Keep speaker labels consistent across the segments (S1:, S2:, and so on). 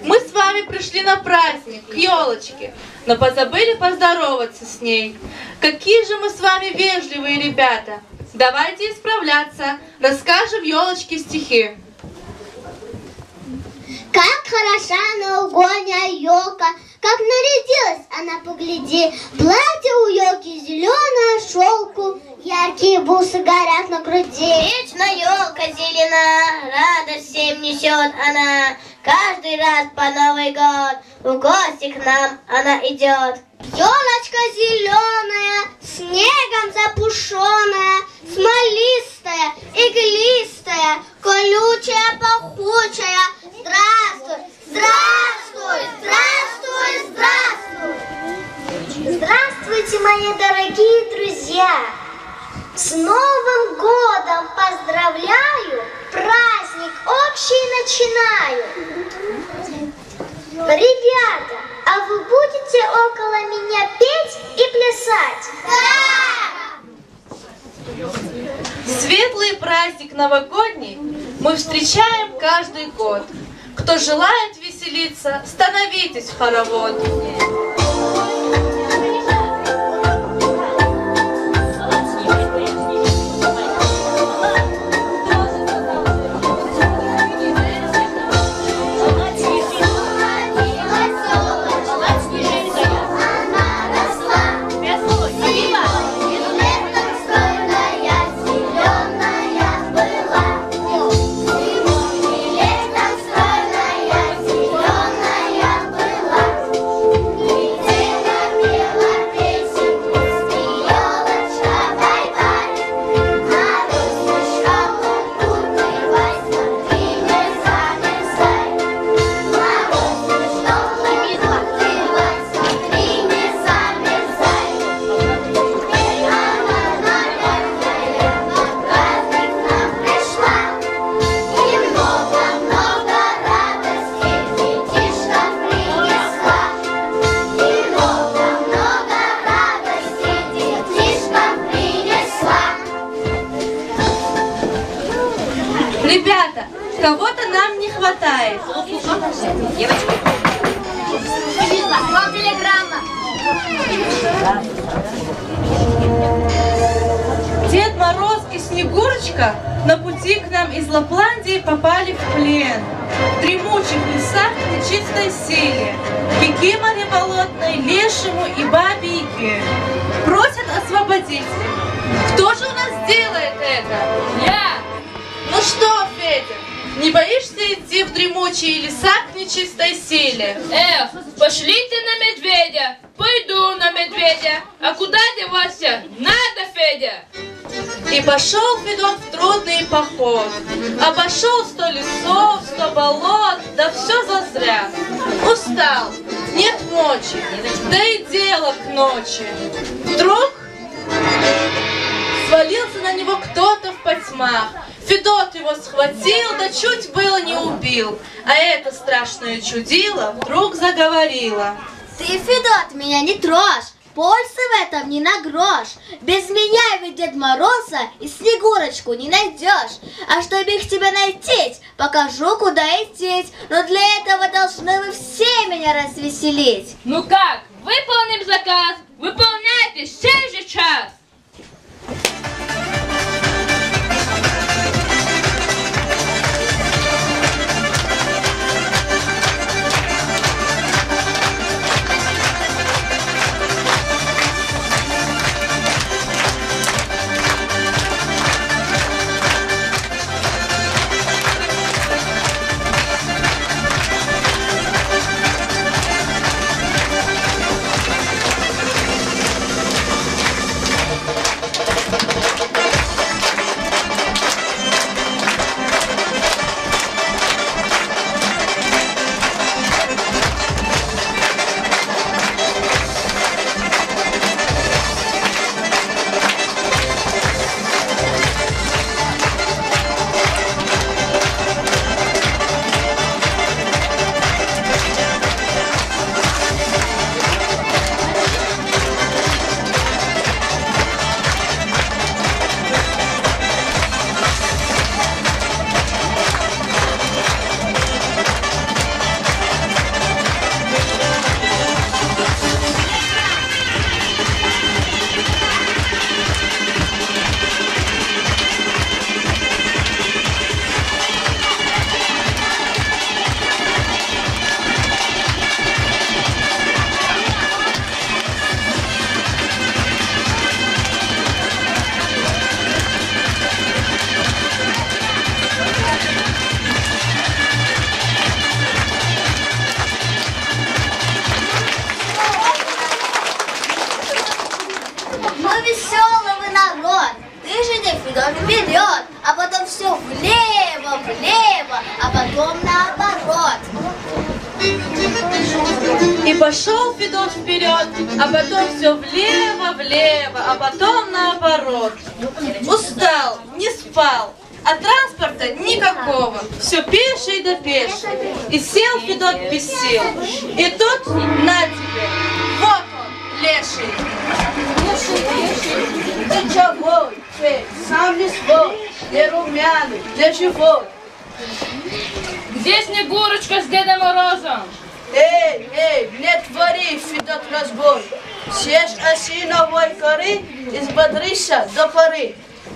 S1: Мы с вами пришли на праздник, к елочке, но позабыли поздороваться с ней. Какие же мы с вами вежливые ребята. Давайте исправляться, расскажем елочке стихи.
S2: Как хороша новогодняя елка, как нарядилась она, погляди. Платье у елки зеленое, шелку, яркие бусы горят на груди.
S3: Вечно елка зелена, радость всем несет она. Каждый раз по Новый год в гости к нам она идет.
S2: Елочка зеленая, снегом запушенная, смолистая, иглистая, колючая, пахучая. Здравствуй, здравствуй, здравствуй, здравствуй! Здравствуйте, мои дорогие друзья! С Новым годом поздравляю, праздник общий начинаю. Ребята, а вы будете около меня петь и плясать? Да!
S1: Светлый праздник новогодний мы встречаем каждый год. Кто желает веселиться, становитесь в хоровод. Ребята, кого-то нам не хватает.
S2: Девочки, вам телеграмма.
S1: Дед Мороз и Снегурочка на пути к нам из Лапландии попали в плен. В дремучих лесах нечистой силе, Кикиморе болотной, лешему и бабе Яге. Просят освободить. Кто же у нас делает это? Я! Ну что, Федя, не боишься идти в дремучие леса к нечистой силе?
S4: Эх, пошлите на медведя, пойду на медведя. А куда деваться? Надо, Федя!
S1: И пошел Федот в трудный поход. Обошел 100 лесов, 100 болот, да все зазря. Устал, нет мочи, да и дело к ночи. Вдруг свалился на него кто-то в потьмах. Федот его схватил, да чуть было не убил. А это страшное чудило вдруг заговорило.
S2: Ты, Федот, меня не трожь, пользы в этом не на грош. Без меня ведь Дед Мороза и Снегурочку не найдешь. А чтобы их тебе найти, покажу, куда идти. Но для этого должны вы все меня развеселить.
S4: Ну как, выполним заказ, выполняйте в сей же час.
S2: потом наоборот.
S1: И пошел Федот вперед, а потом все влево, а потом наоборот. Устал, не спал, а транспорта никакого. Все пеший да пеший. И сел Федот без сил. И тут на тебе, вот он, леший.
S5: Ты чего? Ты сам не свой, не румяный, не живой.
S4: Где Снегурочка с Дедом Морозом?
S5: Эй, не твори, Федот, разбой. Съешь осиновой коры и взбодришься до поры.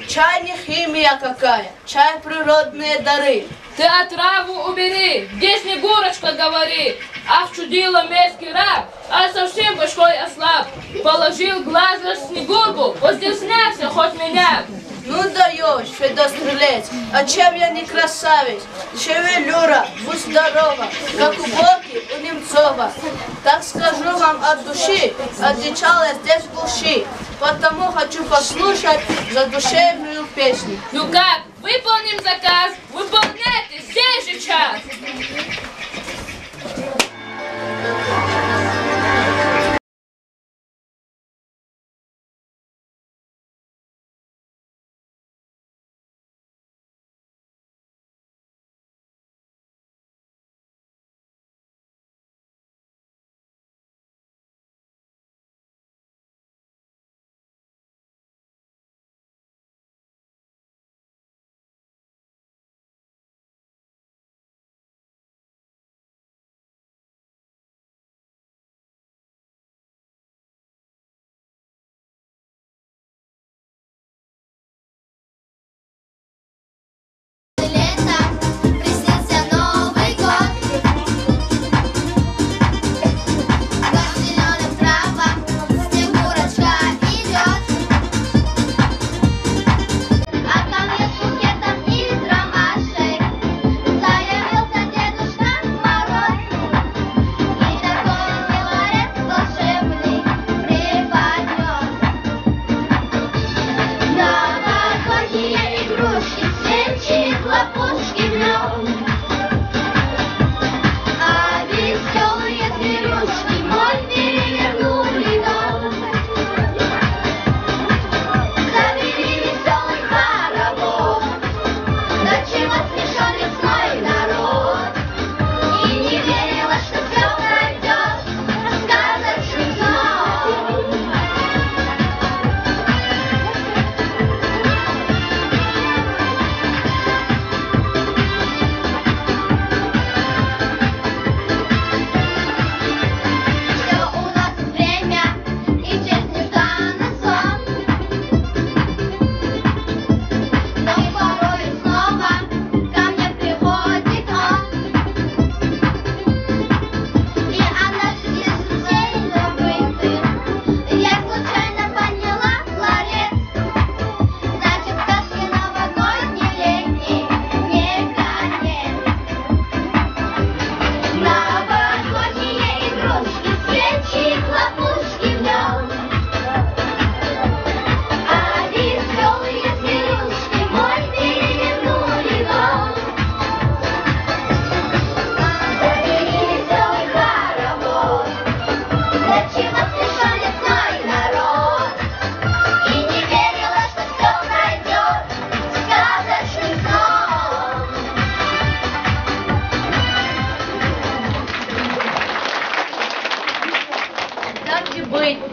S5: Чай не химия какая, чай природные дары.
S4: Ты отраву убери, где Снегурочка говори. Ах, чудила мерзкий раб, а совсем башкой ослаб. Положил глаз на Снегурку, постеснялся хоть меня.
S5: Ну даешь, Федот Стрелец, а чем я не красавец? Шевелюра, будь здорова, как у Боки, у Немцова. Так скажу вам от души, одичал я здесь в глуши, потому хочу послушать задушевную песню.
S4: Ну как, выполним заказ, выполняйте сей же час.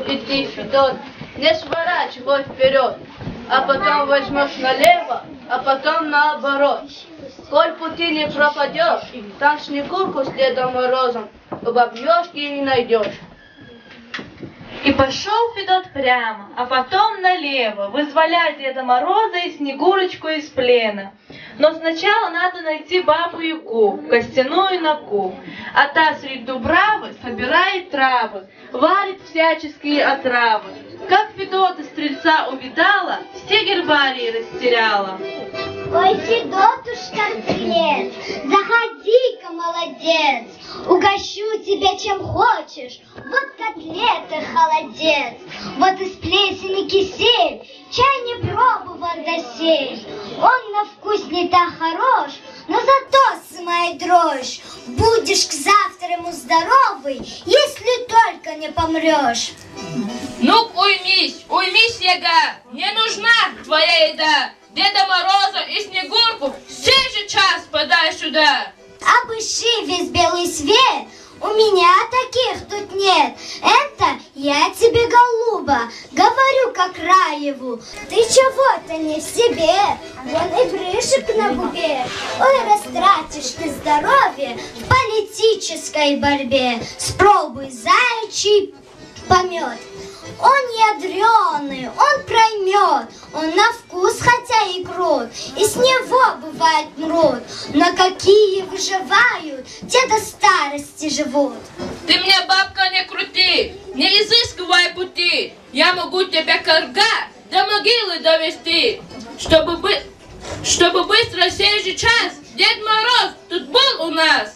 S5: идти, Федот, не сворачивай вперед, а потом возьмешь налево, а потом наоборот. Коль пути не пропадешь, там Снегурку с Дедом Морозом обобьешь и не найдешь.
S1: И пошел Федот прямо, а потом налево, вызволять Деда Мороза и Снегурочку из плена. Но сначала надо найти бабу Яку, костяную ногу. А та средь дубравы собирает травы, варит всяческие отравы. Как Федота стрельца увидала, все гербарии растеряла.
S2: Ой, Федотушка, стрелец, заходи-ка, молодец, угощу тебя чем хочешь, вот котлеты, холодец, вот из плесени кисель, чай не пробован досель, он на вкус не так хорош, но зато самая дрожь. Будешь к завтраму здоровый, если только не помрешь.
S4: Ну, уймись, Яга, не нужна твоя еда. Деда Мороза и Снегурку сей же час подай сюда.
S2: Обыщи весь белый свет, у меня таких тут нет. Это я тебе, голуба, говорю как Раеву. Ты чего-то не в себе, вон и брышек на губе. Ой, растратишь ты здоровье в политической борьбе. Спробуй заячий помет. Он ядреный, он проймет, он на вкус хотя и крут, и с него бывает мрут, но какие выживают, те до старости живут.
S4: Ты мне, бабка, не крути, не изыскивай пути, я могу тебя карга до могилы довести, чтобы быстро сей же час Дед Мороз тут был у нас.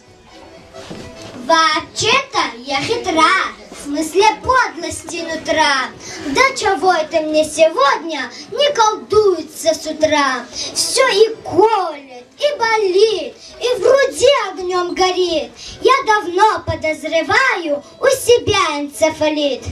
S2: Вообще-то я хитра, в смысле подлости нутра. Да чего это мне сегодня не колдуется с утра? Все и колет, и болит, и в груди огнем горит. Я давно подозреваю у себя энцефалит.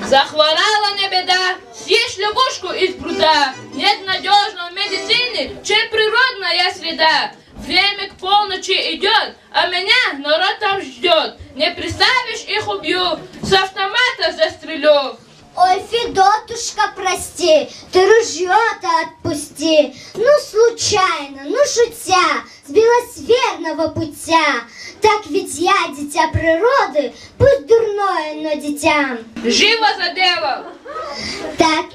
S4: Захворала не беда, съешь лягушку из пруда. Нет надежной медицины, чем природная среда. Время к полночи идет, а меня народ там ждет. Не приставишь, их убью, с автомата застрелю.
S2: Ой, Федотушка, прости, ты ружье-то отпусти. Ну, случайно, ну, шутя, сбила с верного путя. Так ведь я дитя природы, пусть дурное, но дитя.
S4: Живо заделал.
S2: Так,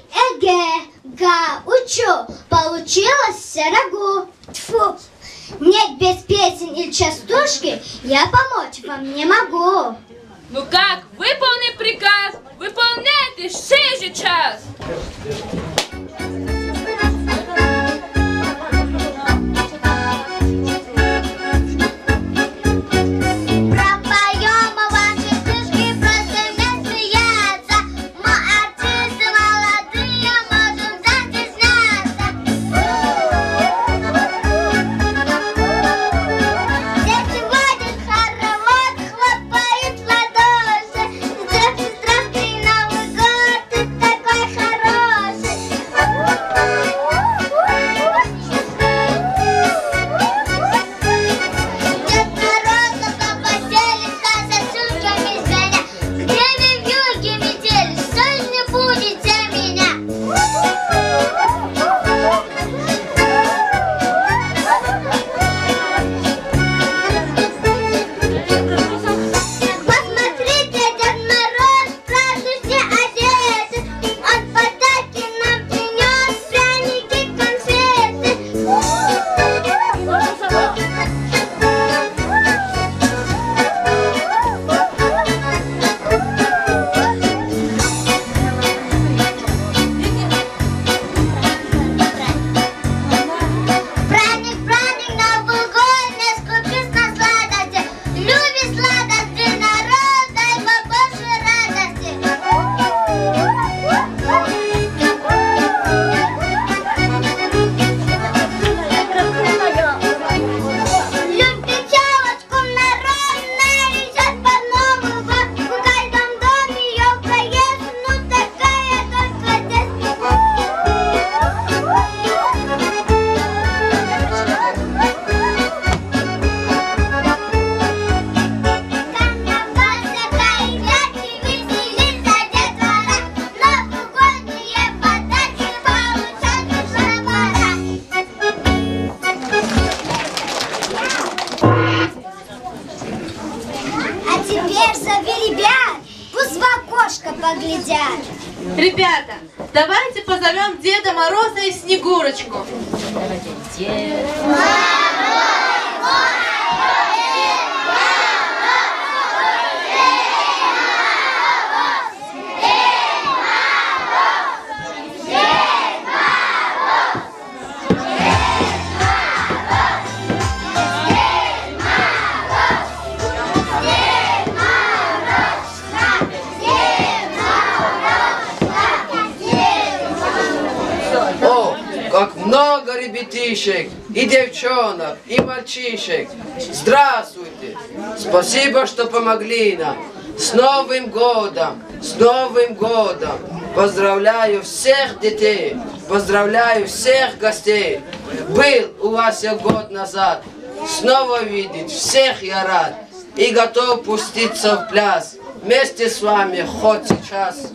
S2: га, учу, получилось рагу. Тьфу. Нет, без песен или частушки я помочь вам не могу.
S4: Ну как, выполни приказ, выполняйте сей же час.
S2: Пропоем ваши стишки, просто не смеяться. Мы артисты молодые, можем застесняться. Дети водят хоровод, хлопают в ладоши. Здравствуй, Новый год, ты такой хороший. Дед Мороз на постели со сосульками звеня. Где вы в юге метели, что ж не будете меня? Посмотрите, Дед Мороз, правда все одеты. Он подарки нам принес, пряники, конфеты. Праздник, Новый год, не скупись на сладости. Любишь сладости, народ, дай побольше радости. Любит пчелочку народ, наречет под Новый год. В каждом доме елка есть, ну такая только здесь. Карнавал всякая играть и веселится детвора. Новогодние подарки получать уже пора. А теперь зови ребят, пусть в окошко поглядят.
S1: Ребята, давайте позовем Деда Мороза и Снегурочку.
S6: О, как много ребят! ребятишек, и девчонок, и мальчишек. Здравствуйте! Спасибо, что помогли нам. С Новым годом! С Новым годом! Поздравляю всех детей! Поздравляю всех гостей! Был у вас я год назад. Снова видеть всех я рад. И готов пуститься в пляс. Вместе с вами хоть сейчас.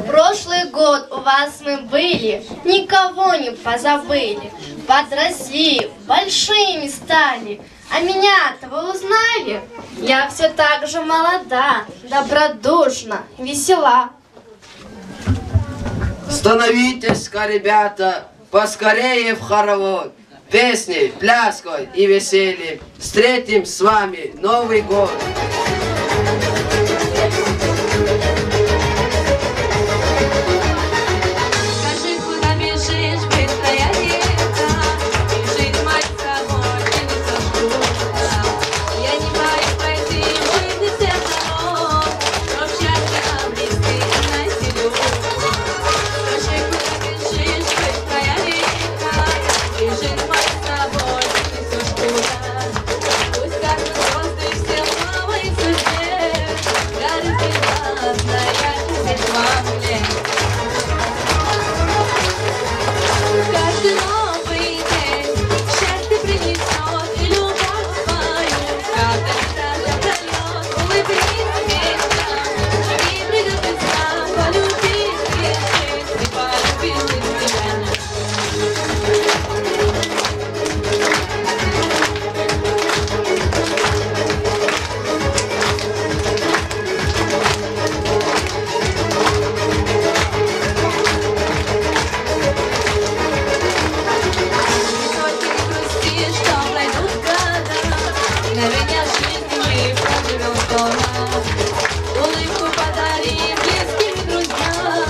S7: Прошлый год у вас мы были, никого не позабыли. Подросли, большими стали, а меня-то вы узнали? Я все так же молода, добродушна, весела.
S6: Становитесь-ка, ребята, поскорее в хоровод. Песней, пляской и весельем встретим с вами Новый год.
S1: Скажи, куда бежишь, быстрая река, бежит мать с тобой, и не сожгутся. Я не боюсь пройти, выйти всех дорог, чтоб счастье обрести населю. Скажи, куда бежишь, быстрая река, бежит мать с тобой, и не сожгутся. Пусть как звезды все в новой судьбе, горит бездна, яркость во мне. Каждый новый день счастье принесет и любовь свою. Когда дорога прольет, улыбнись вечером, и придет весна, полюбить вещи, и полюбить себя. Только не грусти, что пройдут года, мгновения жизни мы проживем 100 раз. Улыбку подарим близким друзьям,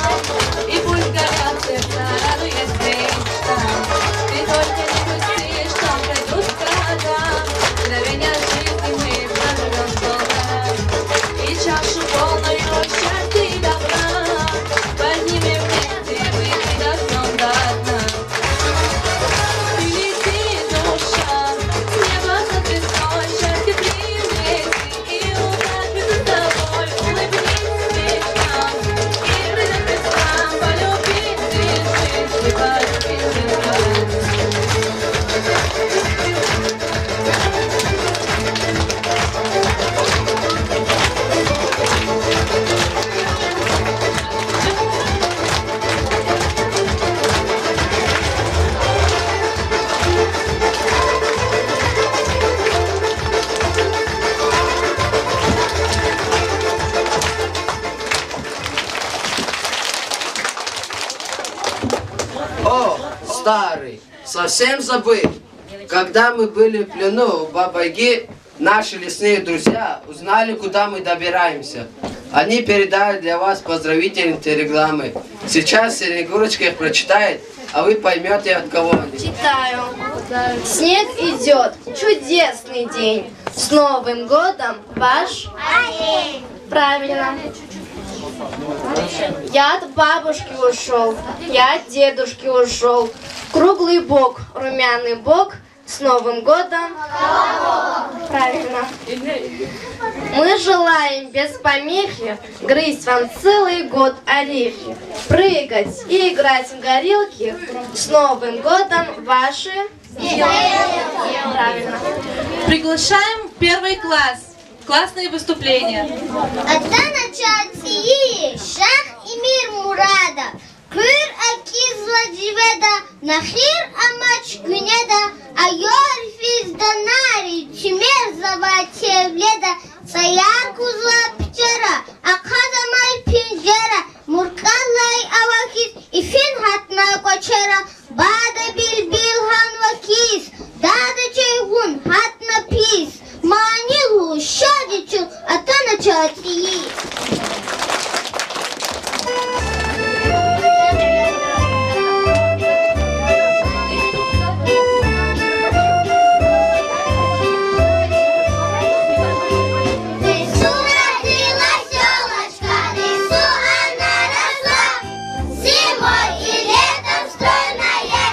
S1: и пусть горят сердца, радуясь мечтам. Ты только не грусти, что пройдут года, мгновения жизни мы проживем 100 раз. И чашу полную счастья и добра поднимем вместе, мы не доснем до дна. Прилети, душа, с неба над весной, счастье принеси, и удачи за тобой, улыбнись вечном, и придет весна, полюбить решишь, и полюбить решишь.
S6: О, старый, совсем забыл. Когда мы были в плену у Бабайги, наши лесные друзья узнали, куда мы добираемся. Они передали для вас поздравительные телеграммы. Сейчас Снегурочка их прочитает, а вы поймете, от кого они.
S7: Читаю. Снег идет, чудесный день. С Новым годом, ваш Олень. Правильно. Я от бабушки ушел, я от дедушки ушел. Круглый бок, румяный бок. С Новым годом. Правильно. Мы желаем без помехи грызть вам целый год орехи, прыгать и играть в горилки. С Новым годом, ваши Правильно.
S1: Приглашаем в первый класс. Классные выступления.
S3: Атаначати, шах и мир мурада. Кыр акиз владиведа, нахир амач гунеда, айор физданари, чимер завате вледа, саяр кузла пчера, акадамай пинжера, муркалай авакис, и фин хатна кочера, бада билбил ханвакис, дада чайгун хатна пис, манилу шадичу, атаначати. Зимой и летом стройная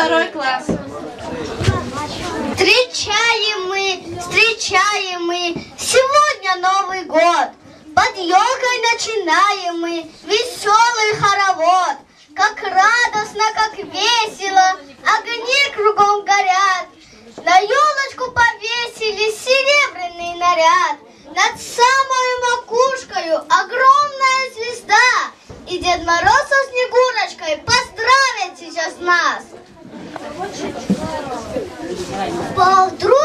S1: второй класс.
S3: Встречаем мы сегодня Новый год. Под елкой начинаем мы веселый хоровод. Как радостно, как весело, огни кругом горят. На елочку повесили серебряный наряд. Над самой макушкою огромная звезда. И Дед Мороз со Снегурочкой поздравят сейчас нас.
S8: Поутру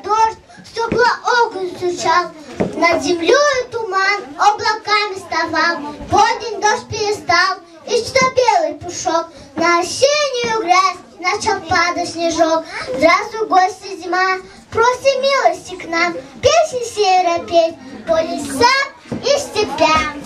S8: дождь, стекла окон стучал, над землей туман облаками вставал. Подень дождь перестал, и что белый пушок на осеннюю грязь начал падать снежок. Здравствуй, гости, зима, просим милости к нам, песни севера петь по лесам и степям.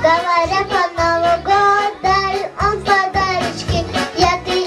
S8: Говоря по Новый год, дарит он подарочки. Я ты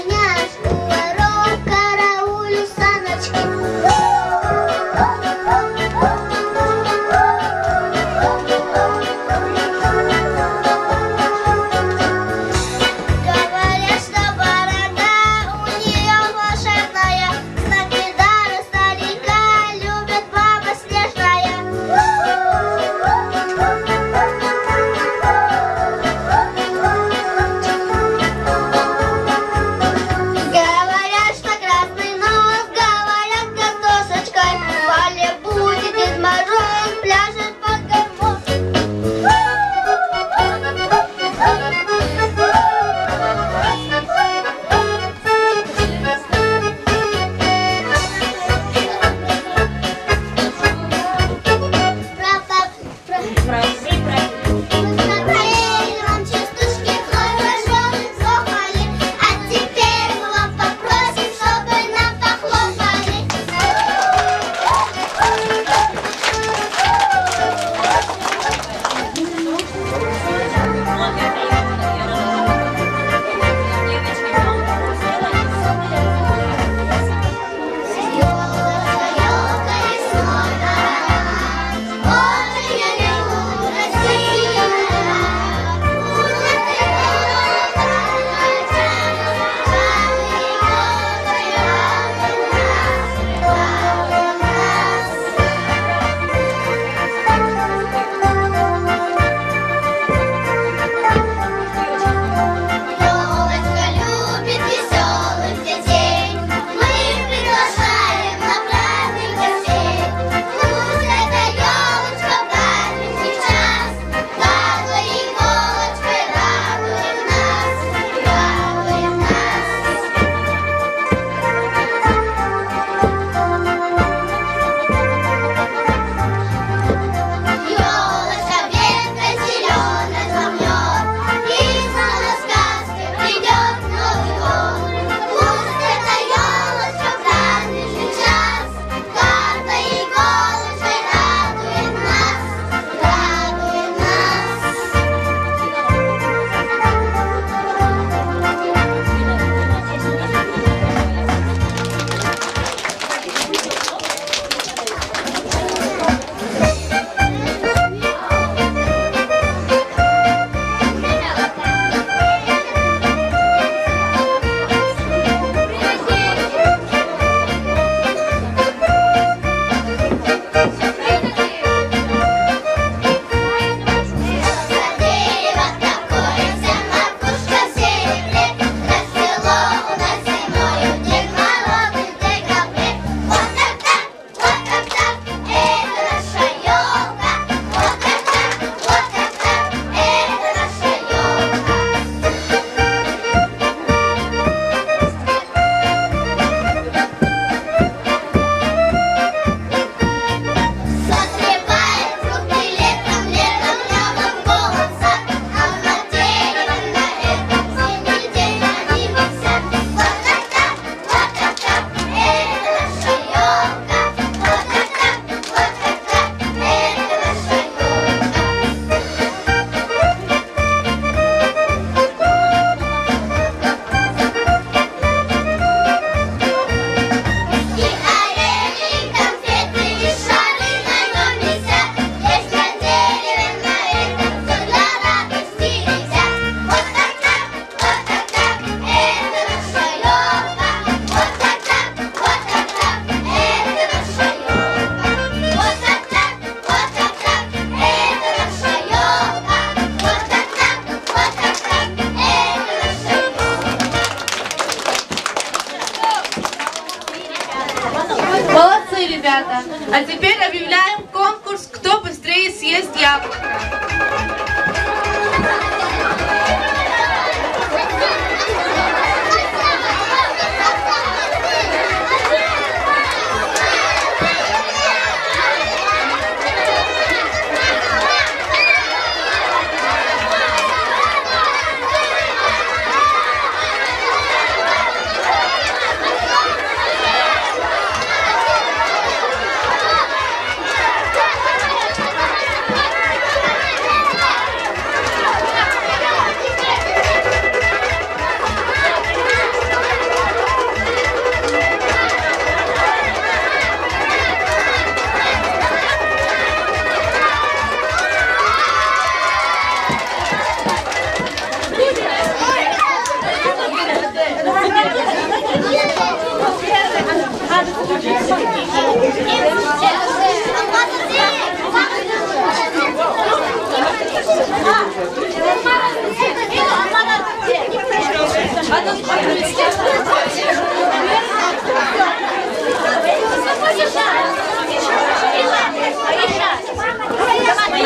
S1: ребята. А теперь объявляем конкурс «Кто быстрее съест яблоко».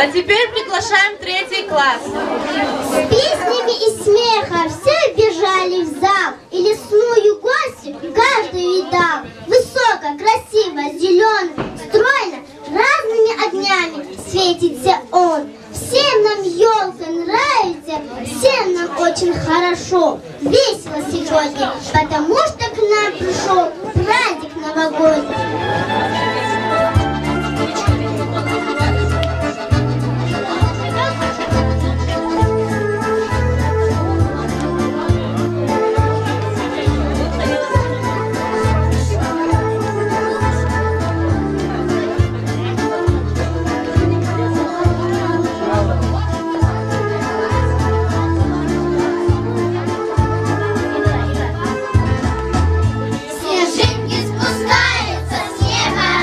S1: А теперь приглашаем 3 класс.
S8: С песнями и смехом все бежали в зал, и лесную гостью каждый видал. Высоко, красиво, зелено, стройно, разными огнями светится он. Всем нам елка нравится, всем нам очень хорошо, весело сегодня, потому что к нам пришел праздник новогодний.
S3: Снежинки спускаются с неба.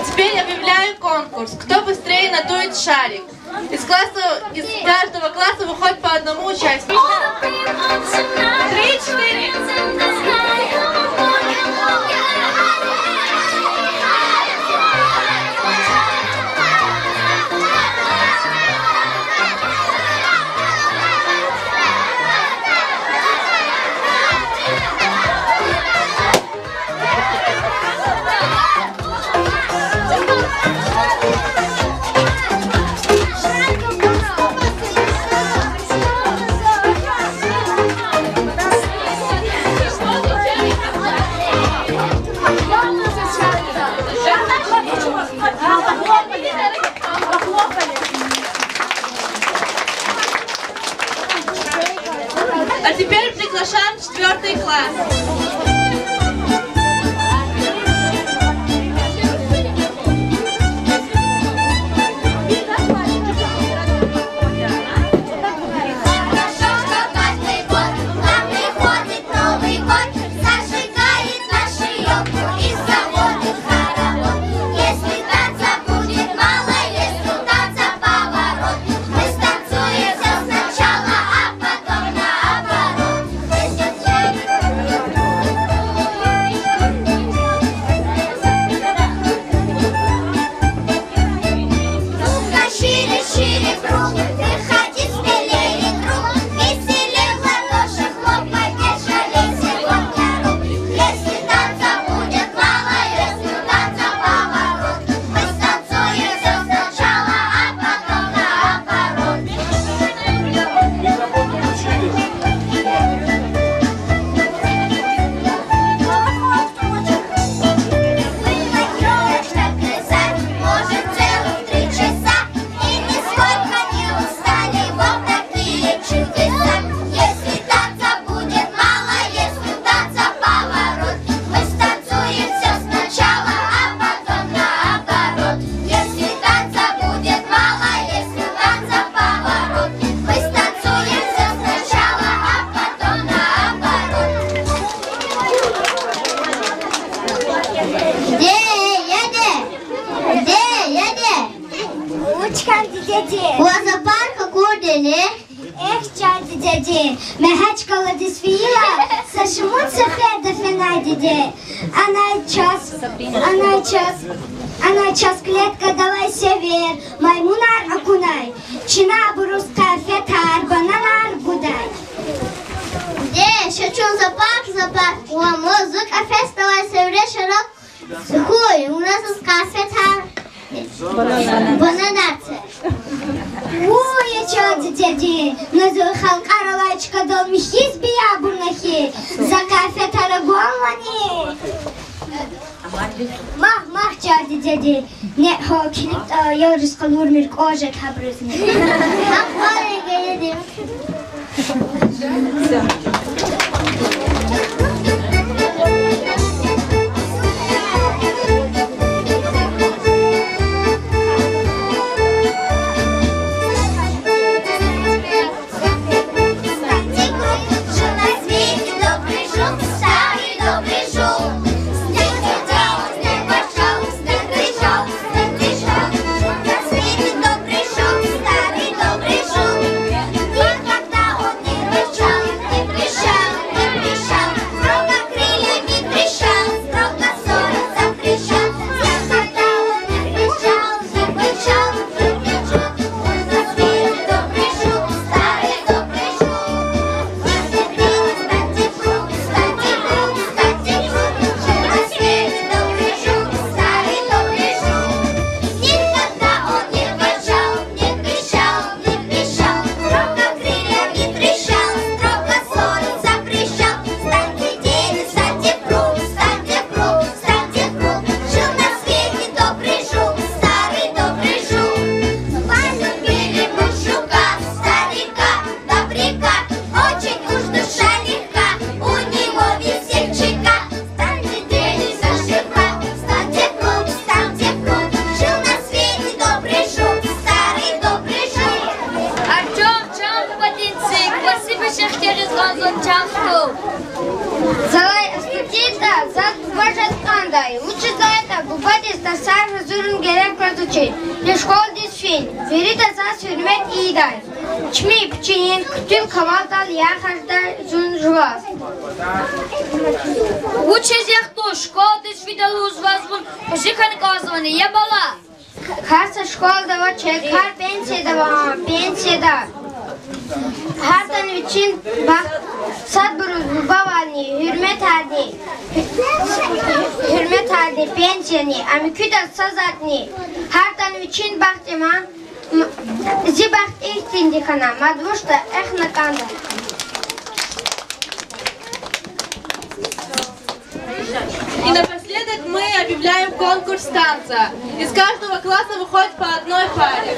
S1: теперь объявляю конкурс. Кто быстрее надует шарик. Из каждого класса выходит по одному участнику. 3-4. А теперь приглашаем 4 класс.
S8: Она час клетка, давай север, маймунар окунай, чина буруская фетар, бананар будай.
S3: Шучу запах, у музыка фест, давай север, шарок, хуй, у нас фетар, бананарцы.
S8: Ой, чё деди, назу халкаралачка дом михиз бия бурнахи, за кафе тарагомани. Мах чади деди, не хо клип yoruz kalur mirk oje tabrızne.
S3: Mach voll geldim.
S8: Пришел,
S9: sar huzurun gerek razıçın. Leşkol disfin, veri tasas hürmet iyidir. Çmi piçinin kütül kavaltal ya kaçta zunjuvaz.
S10: Учись яхту, школа disfidal узвазвун, пожикан казвани, ебала.
S9: Karsa şkolda var çek, kar pensiyada var, pensiyada. Her tane için bak, sadburuz babani, hürmet halde, pensiyani, amiküda sazatni. Her tane için baktığıma, zibakt ihtin kana, madvuşta ehna kanda.
S1: И напоследок мы объявляем конкурс танца. Из каждого класса выходит по одной паре.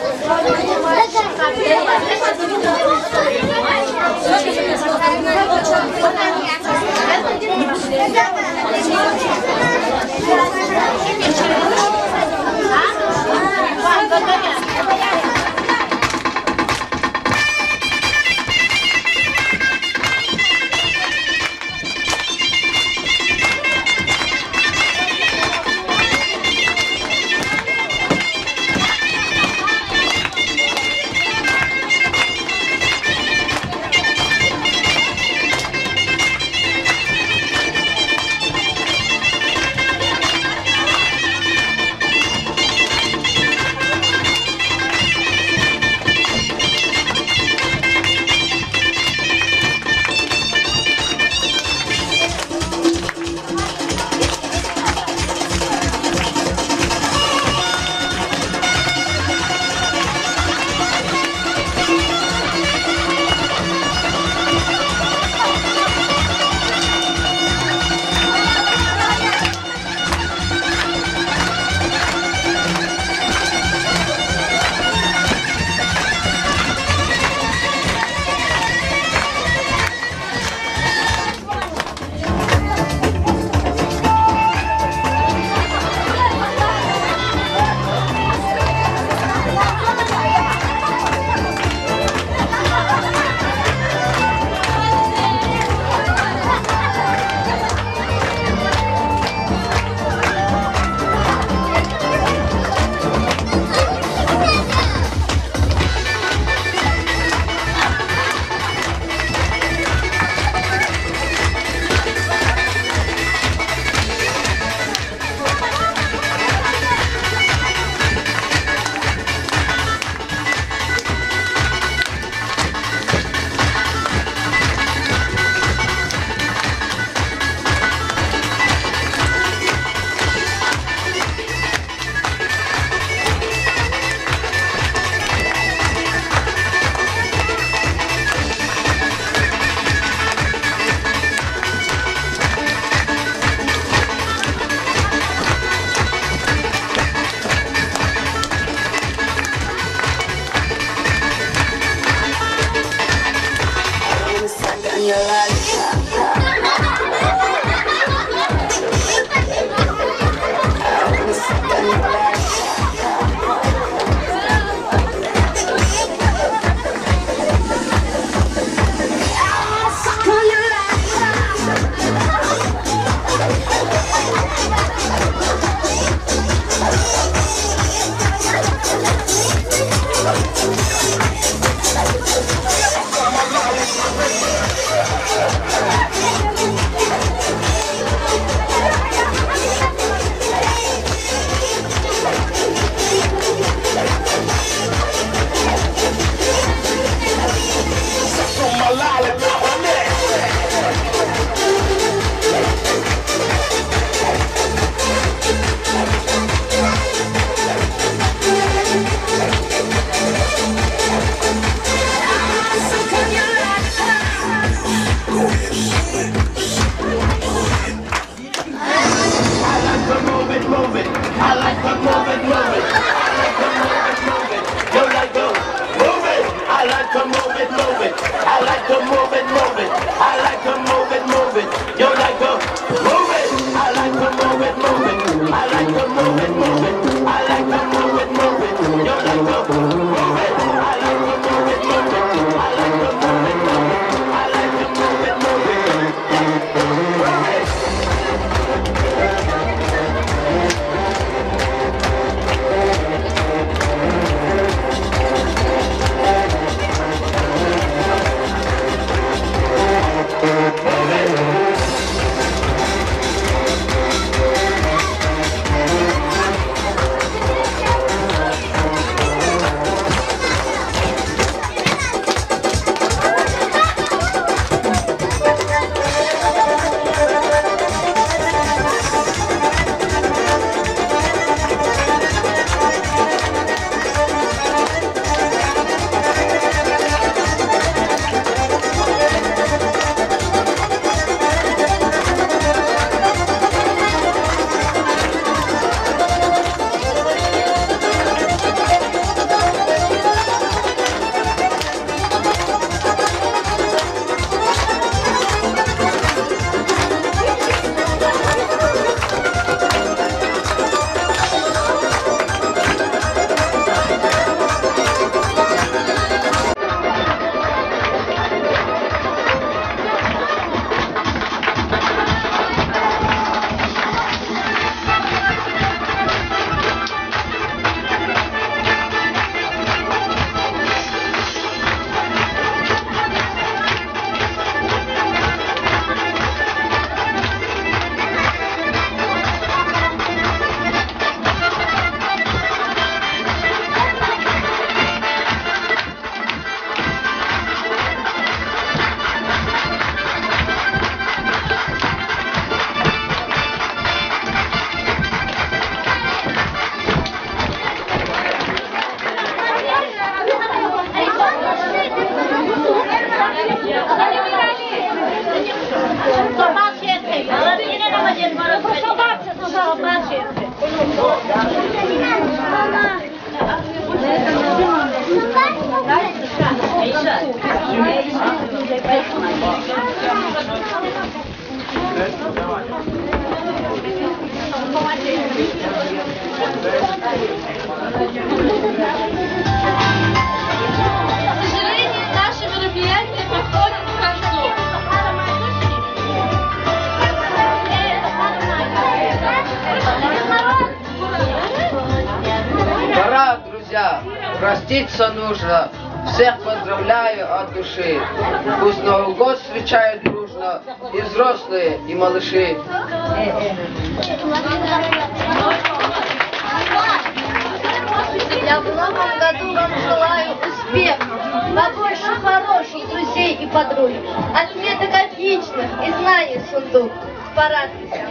S6: нельзя, проститься нужно. Всех поздравляю от души. Пусть Новый год встречают дружно и взрослые, и малыши.
S7: Я в новом году вам желаю успеха, побольше хороших друзей и подруг, отметок отличных и знаний сундук. Порадуйся,